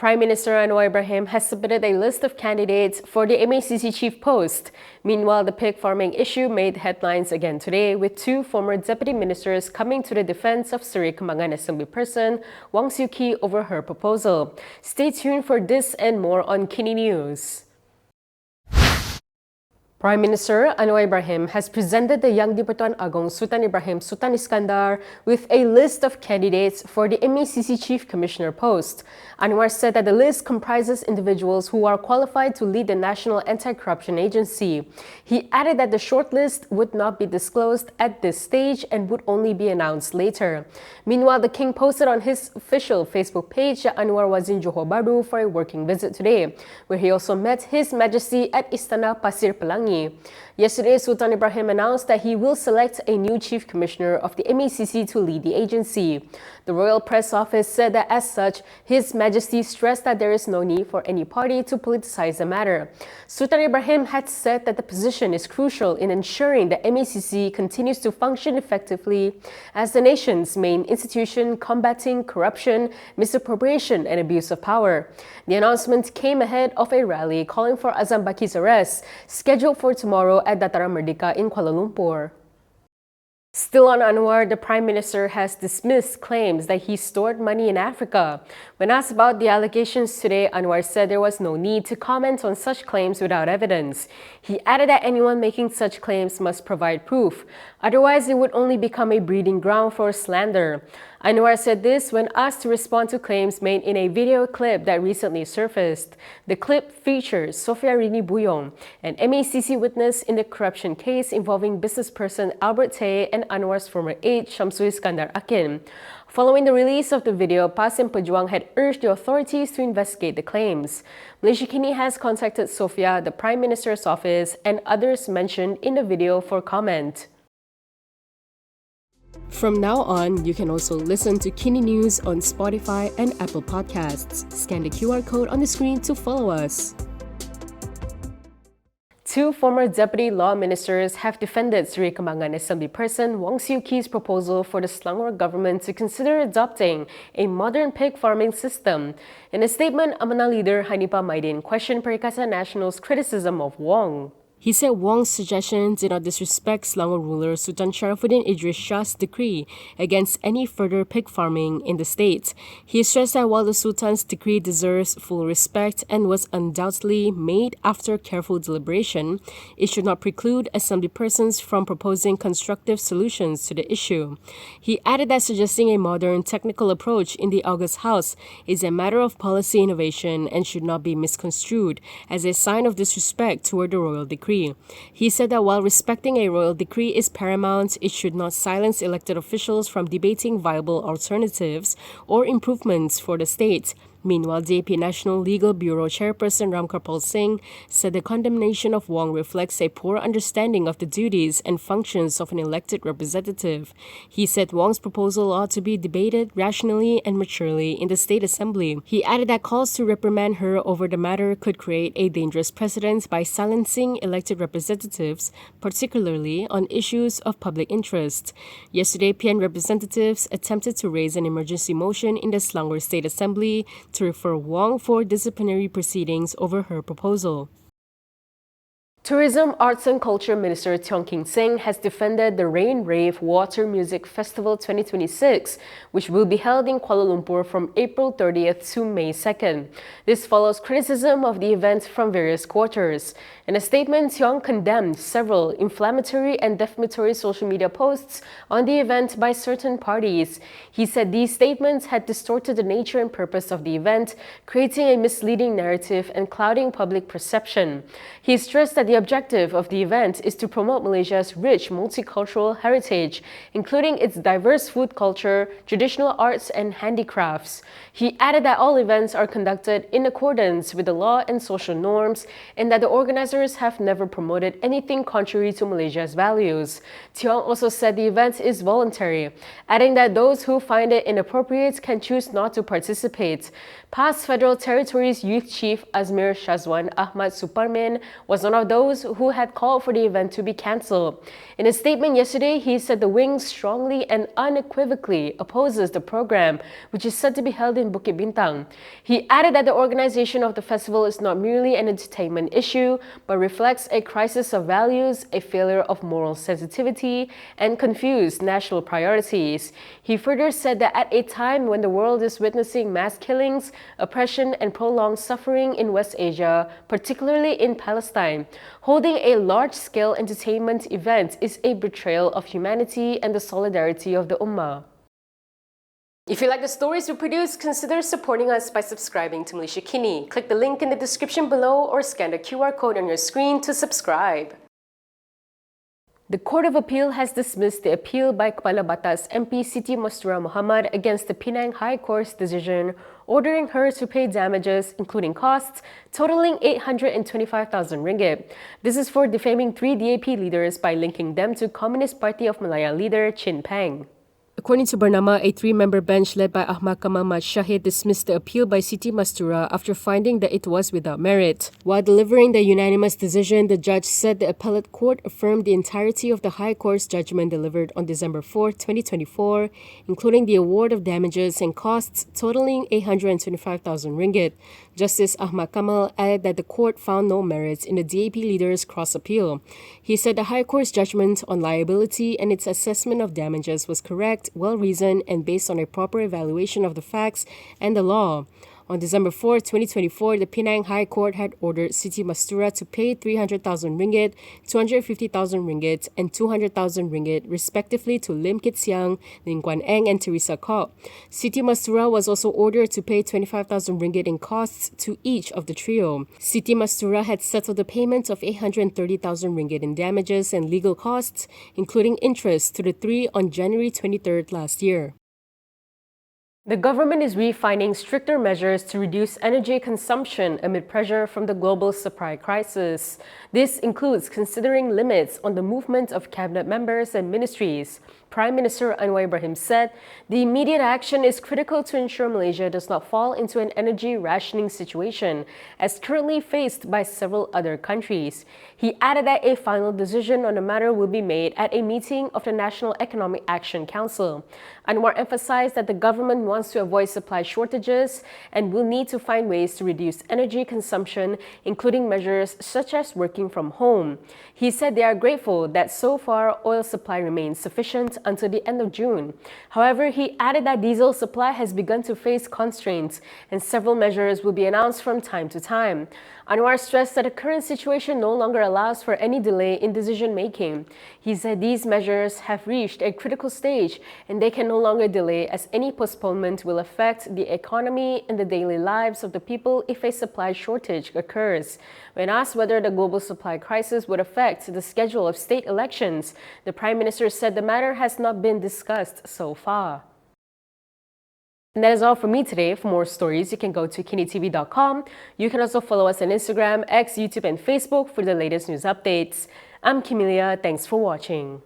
Prime Minister Anwar Ibrahim has submitted a list of candidates for the MACC chief post. Meanwhile, the pig farming issue made headlines again today, with two former deputy ministers coming to the defense of Surrey Kembangan Assemblyperson Wong Siew Kee over her proposal. Stay tuned for this and more on KiniNews. Prime Minister Anwar Ibrahim has presented the young di-Pertuan Agong Sultan Sultan Iskandar with a list of candidates for the MACC Chief Commissioner post. Anwar said that the list comprises individuals who are qualified to lead the National Anti-Corruption Agency. He added that the shortlist would not be disclosed at this stage and would only be announced later. Meanwhile, the king posted on his official Facebook page that Anwar was in Johor Bahru for a working visit today, where he also met His Majesty at Istana Pasir Pelangi. Yesterday, Sultan Ibrahim announced that he will select a new Chief Commissioner of the MACC to lead the agency. The Royal Press Office said that as such, His Majesty stressed that there is no need for any party to politicize the matter. Sultan Ibrahim had said that the position is crucial in ensuring that MACC continues to function effectively as the nation's main institution combating corruption, misappropriation and abuse of power. The announcement came ahead of a rally calling for Azam Baki's arrest, scheduled for tomorrow at Dataran Merdeka in Kuala Lumpur. Still on Anwar, the Prime Minister has dismissed claims that he stored money in Africa. When asked about the allegations today, Anwar said there was no need to comment on such claims without evidence. He added that anyone making such claims must provide proof. Otherwise, it would only become a breeding ground for slander. Anwar said this when asked to respond to claims made in a video clip that recently surfaced. The clip features Sofia Rini Buyong, an MACC witness in the corruption case involving businessperson Albert Tay and Anwar's former aide Shamsul Iskandar Akin. Following the release of the video, Pasim Pejuang had urged the authorities to investigate the claims. Malaysia Kini has contacted Sofia, the Prime Minister's office, and others mentioned in the video for comment. From now on, you can also listen to KiniNews on Spotify and Apple Podcasts. Scan the QR code on the screen to follow us. Two former deputy law ministers have defended Surrey Kembangan Assemblyperson Wong Siew Kee's proposal for the Selangor government to consider adopting a modern pig farming system. In a statement, Amanah leader Hanipa Maidin questioned Perikatan Nasional's criticism of Wong. He said Wong's suggestion did not disrespect Selangor ruler Sultan Sharafuddin Idris Shah's decree against any further pig farming in the state. He stressed that while the Sultan's decree deserves full respect and was undoubtedly made after careful deliberation, it should not preclude assemblypersons from proposing constructive solutions to the issue. He added that suggesting a modern technical approach in the August House is a matter of policy innovation and should not be misconstrued as a sign of disrespect toward the royal decree. He said that while respecting a royal decree is paramount, it should not silence elected officials from debating viable alternatives or improvements for the state. Meanwhile, DAP National Legal Bureau Chairperson Ramkarpal Singh said the condemnation of Wong reflects a poor understanding of the duties and functions of an elected representative. He said Wong's proposal ought to be debated rationally and maturely in the State Assembly. He added that calls to reprimand her over the matter could create a dangerous precedent by silencing elected representatives, particularly on issues of public interest. Yesterday, PN representatives attempted to raise an emergency motion in the Selangor State Assembly to refer Wong for disciplinary proceedings over her proposal. Tourism, Arts and Culture Minister Tiong King Seng has defended the Rain Rave Water Music Festival 2026, which will be held in Kuala Lumpur from April 30th to May 2nd. This follows criticism of the event from various quarters. In a statement, Tiong condemned several inflammatory and defamatory social media posts on the event by certain parties. He said these statements had distorted the nature and purpose of the event, creating a misleading narrative and clouding public perception. He stressed that the objective of the event is to promote Malaysia's rich multicultural heritage, including its diverse food culture, traditional arts and handicrafts. He added that all events are conducted in accordance with the law and social norms, and that the organizers have never promoted anything contrary to Malaysia's values. Tiong also said the event is voluntary, adding that those who find it inappropriate can choose not to participate. Past Federal Territories Youth Chief Azmir Shazwan Ahmad Suparmin was one of those those who had called for the event to be cancelled. In a statement yesterday, he said the wing strongly and unequivocally opposes the program, which is said to be held in Bukit Bintang. He added that the organization of the festival is not merely an entertainment issue, but reflects a crisis of values, a failure of moral sensitivity, and confused national priorities. He further said that at a time when the world is witnessing mass killings, oppression, and prolonged suffering in West Asia, particularly in Palestine, holding a large-scale entertainment event is a betrayal of humanity and the solidarity of the Ummah. If you like the stories we produce, consider supporting us by subscribing to Malaysia Kini. Click the link in the description below or scan the QR code on your screen to subscribe. The Court of Appeal has dismissed the appeal by Kepala Batas MP Siti Mastura Muhammad against the Penang High Court's decision ordering her to pay damages, including costs, totaling 825,000 ringgit. This is for defaming 3 DAP leaders by linking them to Communist Party of Malaya leader Chin Peng. According to Bernama, a 3-member bench led by Ahmad Kamal Mat Shahid dismissed the appeal by Siti Mastura after finding that it was without merit. While delivering the unanimous decision, the judge said the appellate court affirmed the entirety of the High Court's judgment delivered on December 4, 2024, including the award of damages and costs totaling 825,000 ringgit. Justice Ahmad Kamal added that the court found no merits in the DAP leader's cross-appeal. He said the High Court's judgment on liability and its assessment of damages was correct, well-reasoned, and based on a proper evaluation of the facts and the law. On December 4, 2024, the Penang High Court had ordered Siti Mastura to pay 300,000 ringgit, 250,000 ringgit, and 200,000 ringgit, respectively, to Lim Kit Siang, Lim Guan Eng, and Teresa Kok. Siti Mastura was also ordered to pay 25,000 ringgit in costs to each of the trio. Siti Mastura had settled the payment of 830,000 ringgit in damages and legal costs, including interest, to the three on January 23rd last year. The government is refining stricter measures to reduce energy consumption amid pressure from the global supply crisis. This includes considering limits on the movement of cabinet members and ministries. Prime Minister Anwar Ibrahim said the immediate action is critical to ensure Malaysia does not fall into an energy rationing situation, as currently faced by several other countries. He added that a final decision on the matter will be made at a meeting of the National Economic Action Council. Anwar emphasized that the government wants to avoid supply shortages and will need to find ways to reduce energy consumption, including measures such as working from home. He said they are grateful that so far oil supply remains sufficient until the end of June. However, he added that diesel supply has begun to face constraints and several measures will be announced from time to time. Anwar stressed that the current situation no longer allows for any delay in decision-making. He said these measures have reached a critical stage and they can no longer delay, as any postponement will affect the economy and the daily lives of the people if a supply shortage occurs. When asked whether the global supply crisis would affect the schedule of state elections, the Prime Minister said the matter has not been discussed so far. And that is all from me today. For more stories, you can go to Kinitv.com. You can also follow us on Instagram, X, YouTube, and Facebook for the latest news updates. I'm Camelia. Thanks for watching.